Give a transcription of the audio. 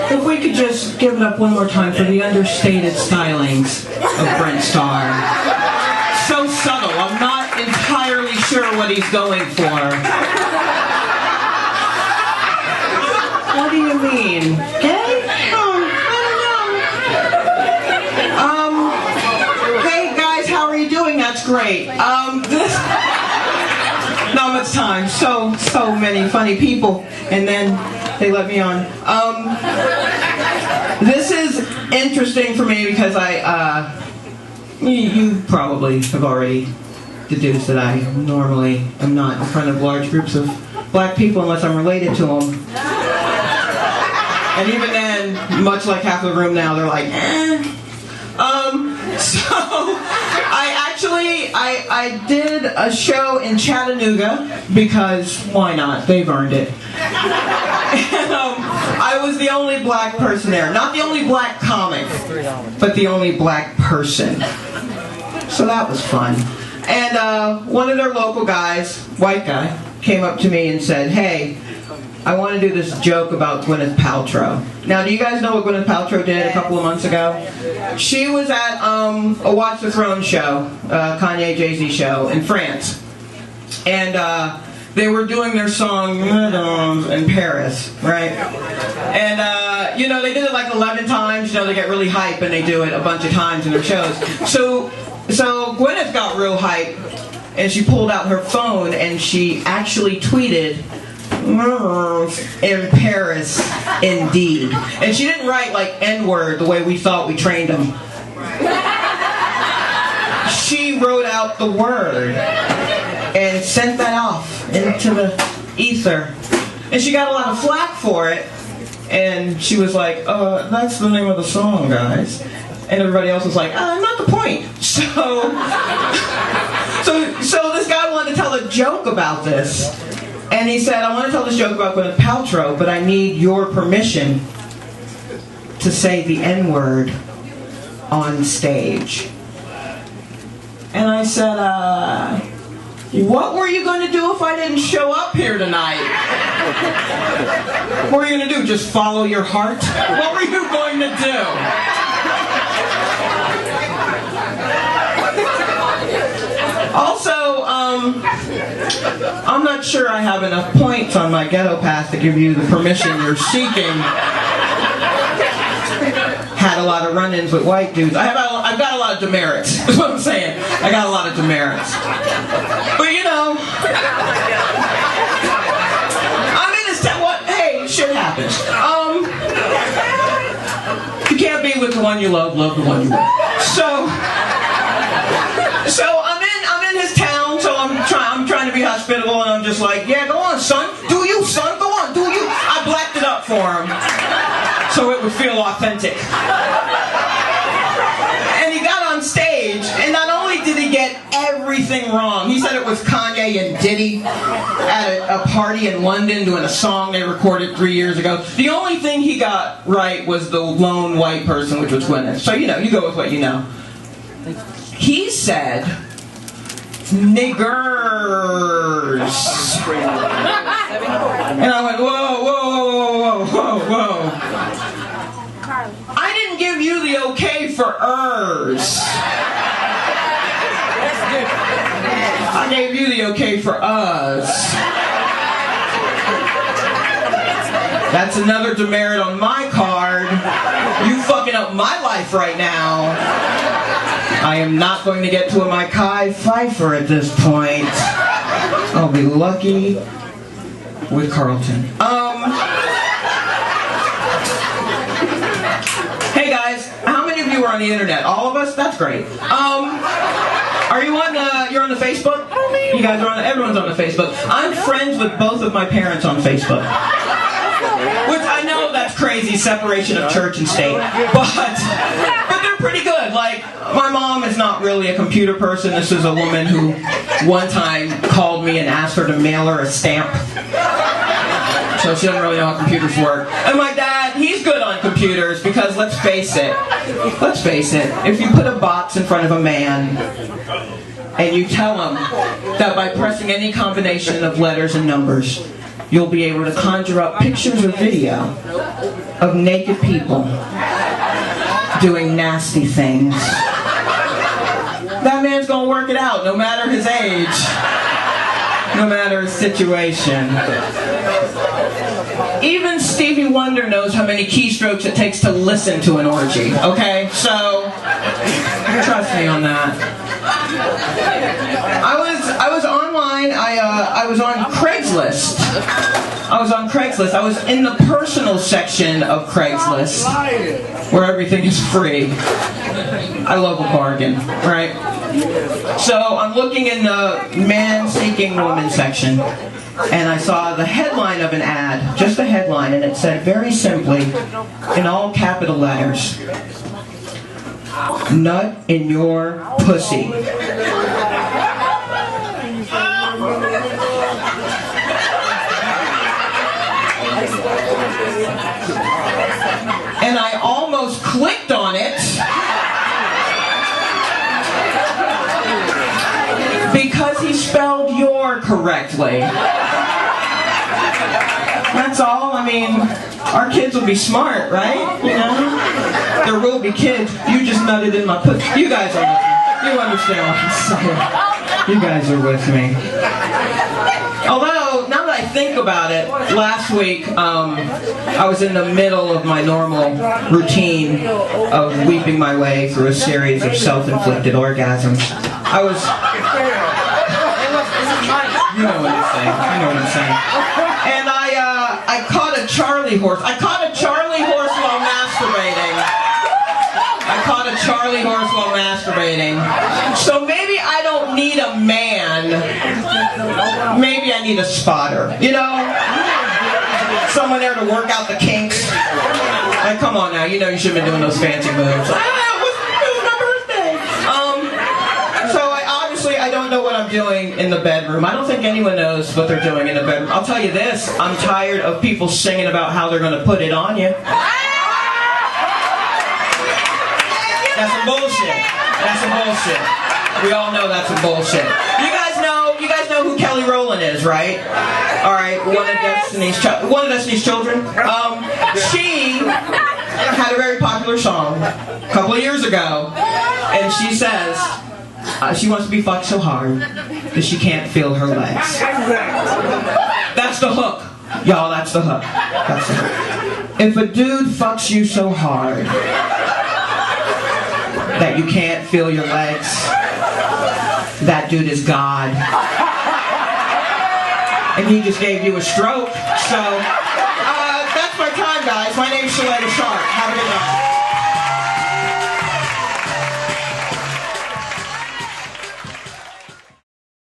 if we could just give it up one more time for the understated stylings of Brent Starr. So subtle, I'm not entirely sure what he's going for. What do you mean? Gay? Oh, I don't know. Hey guys, how are you doing? That's great. Not much time. So many funny people, and then they let me on. This is interesting for me because you probably have already deduced that I normally am not in front of large groups of black people unless I'm related to them. And even then, much like half the room now, they're like, eh. So I did a show in Chattanooga because why not? They've earned it. And I was the only black person there. Not the only black comic, but the only black person. So that was fun. And one of their local guys, white guy, came up to me and said, hey, I want to do this joke about Gwyneth Paltrow. Now, do you guys know what Gwyneth Paltrow did a couple of months ago? She was at a Watch the Throne show, Kanye Jay-Z show in France. And they were doing their song in Paris, right? And, they did it like 11 times. They get really hype and they do it a bunch of times in their shows. So Gwyneth got real hype and she pulled out her phone and she actually tweeted, in Paris, indeed. And she didn't write like N-word the way we thought we trained them. She wrote out the word and sent that off into the ether. And she got a lot of flack for it. And she was like, that's the name of the song, guys. And everybody else was like, not the point. So this guy wanted to tell a joke about this. And he said, I want to tell this joke about Gwyneth Paltrow, but I need your permission to say the N-word on stage. And I said, what were you going to do if I didn't show up here tonight? What were you going to do? Just follow your heart? What were you going to do? Also, I'm not sure I have enough points on my ghetto pass to give you the permission you're seeking. Had a lot of run-ins with white dudes. I've got a lot of demerits, is what I'm saying. I got a lot of demerits. But I'm in this town. Hey, shit happens. You can't be with the one you love the one you love. So I'm in his town, so I'm trying to be hospitable, and I'm just like, yeah, go on, son. Do you, son? Go on, do you. I blacked it up for him so it would feel authentic. And he got on stage, and not only did he get everything wrong, he said it was Kanye and Diddy at a party in London doing a song they recorded 3 years ago. The only thing he got right was the lone white person, which was Gwyneth. So, you go with what you know. He said, niggers. And I went, whoa. I didn't give you the okay for ers. I gave you the okay for us. That's another demerit on my card. You fucking up my life right now. I am not going to get to a Mekhi Phifer at this point. I'll be lucky with Carlton. Hey guys, how many of you are on the internet? All of us? That's great. Are you on you're on the Facebook? You guys are on, everyone's on the Facebook. I'm friends with both of my parents on Facebook. Which I know that's crazy, separation of church and state. But they're pretty good. Like, my mom is not really a computer person. This is a woman who one time called me and asked her to mail her a stamp. So she doesn't really know how computers work. And my dad, he's good on computers because let's face it, if you put a box in front of a man and you tell him that by pressing any combination of letters and numbers, you'll be able to conjure up pictures or video of naked people doing nasty things. That man's gonna work it out, no matter his age, no matter his situation. Even Stevie Wonder knows how many keystrokes it takes to listen to an orgy, okay? So, trust me on that. I was online, I was on Craigslist. I was in the personal section of Craigslist, where everything is free. I love a bargain, right? So I'm looking in the man seeking woman section, and I saw the headline of an ad, just a headline, and it said very simply, in all capital letters, "Nut in your pussy." And I almost clicked on it because he spelled "your" correctly. That's all. I mean, our kids will be smart, right? You know? There will be kids. You just nutted in my pussy. You guys are with me. You understand what I'm saying. You guys are with me. Although, now that I think about it, last week I was in the middle of my normal routine of weeping my way through a series of self-inflicted orgasms. I was... You know what I'm saying. You know what I'm saying. And I caught a Charlie horse. I caught a Charlie horse while masturbating. So maybe I don't need a man. Maybe I need a spotter. You know? Someone there to work out the kinks. Like, come on now. You know you shouldn't be doing those fancy moves. I don't know what I'm doing in the bedroom. I don't think anyone knows what they're doing in the bedroom. I'll tell you this, I'm tired of people singing about how they're going to put it on you. That's some bullshit. That's some bullshit. We all know that's some bullshit. You guys know who Kelly Rowland is, right? Alright, one of Destiny's Children. She had a very popular song a couple of years ago, and she says, she wants to be fucked so hard that she can't feel her legs. That's the hook. Y'all, that's the hook. That's the hook. If a dude fucks you so hard that you can't feel your legs, that dude is God. And he just gave you a stroke. So, that's my time, guys. My name's Sharpe. Have a good night.